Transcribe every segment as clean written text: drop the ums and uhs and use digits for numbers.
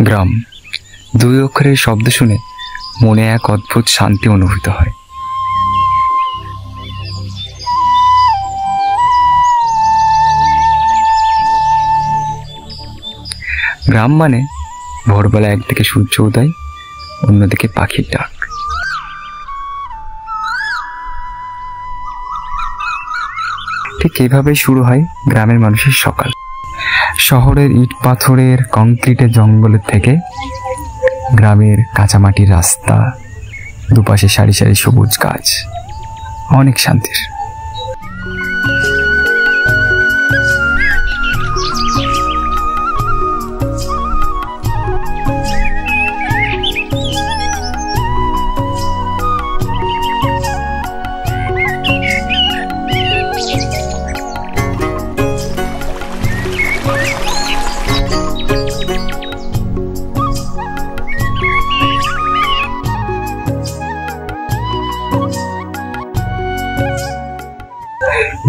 গ্রাম দুই অক্ষরের শব্দ শুনে মনে এক অদ্ভুত শান্তি অনুভূত হয়। গ্রাম মানে ভোরবেলা একদিকে সূর্য উদয়, অন্যদিকে পাখির ডাক। ঠিক এইভাবেই শুরু হয় গ্রামের মানুষের সকাল। শহরের ইট পাথরের কংক্রিটের জঙ্গলের থেকে গ্রামের কাঁচামাটির রাস্তা, দুপাশে সারি সারি সবুজ গাছ, অনেক শান্তির।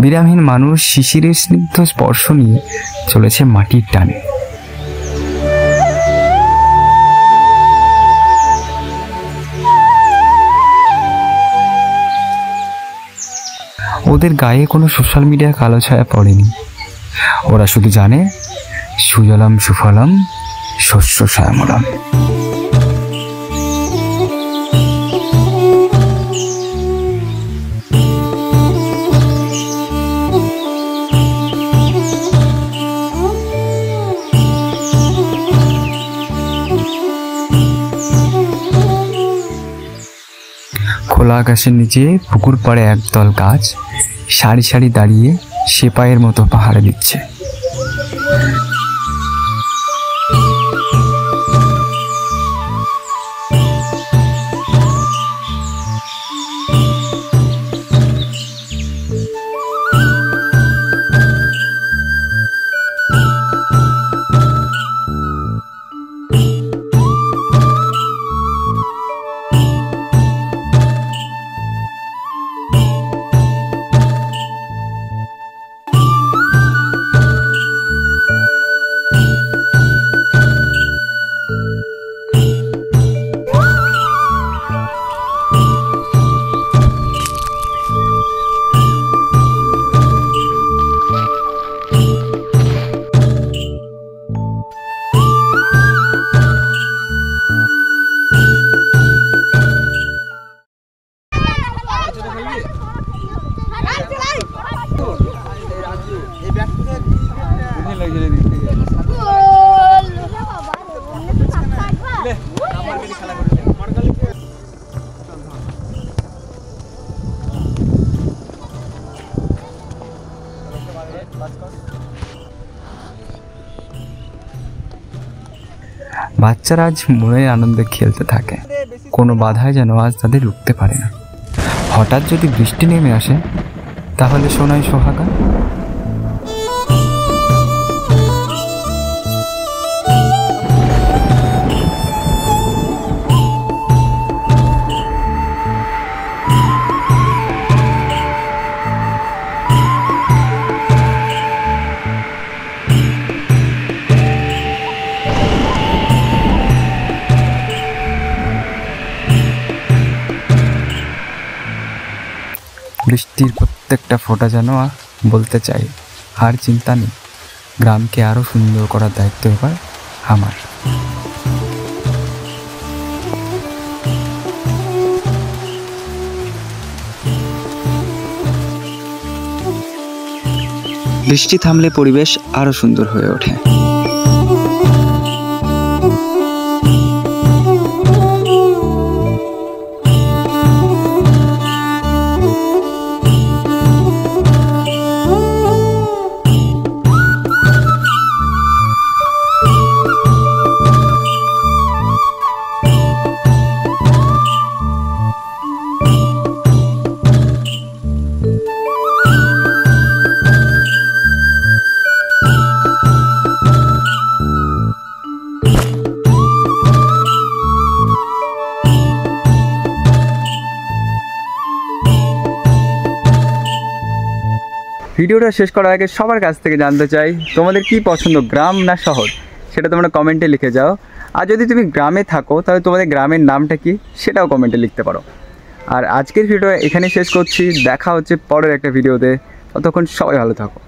বিরামহীন মানুষ শিশিরের স্নিগ্ধ স্পর্শ নিয়ে চলেছে মাটির টানে। ওদের গায়ে কোনো সোশ্যাল মিডিয়ার কালো ছায়া পড়েনি। ওরা শুধু জানে সুজলাম সুফলাম শস্য শ্যামলাম। খোলা আকাশের নিচে পুকুর পাড়ে একদল গাছ সারি সারি দাঁড়িয়ে সেপাইয়ের মতো পাহারা দিচ্ছে। বাচ্চারা আজ মনের আনন্দে খেলতে থাকে, কোনো বাধায় যেন আজ তাদের রুখতে পারে না। হঠাৎ যদি বৃষ্টি নেমে আসে তাহলে শোনায় সোহাগা। বৃষ্টির প্রত্যেকটা ফোঁটা যেন বলতে চাই আর চিন্তা নেই, গ্রামকে আরো সুন্দর করার দায়িত্ব এবার আমার। বৃষ্টি থামলে পরিবেশ আরো সুন্দর হয়ে ওঠে। ভিডিওটা শেষ করার আগে সবার কাছ থেকে জানতে চাই তোমাদের কি পছন্দ, গ্রাম না শহর? সেটা তোমরা কমেন্টে লিখে যাও। আর যদি তুমি গ্রামে থাকো তাহলে তোমাদের গ্রামের নামটা কি সেটাও কমেন্টে লিখতে পারো। আর আজকের ভিডিও এখানেই শেষ করছি, দেখা হচ্ছে পরের একটা ভিডিওতে। ততক্ষণ সবাই ভালো থাকো।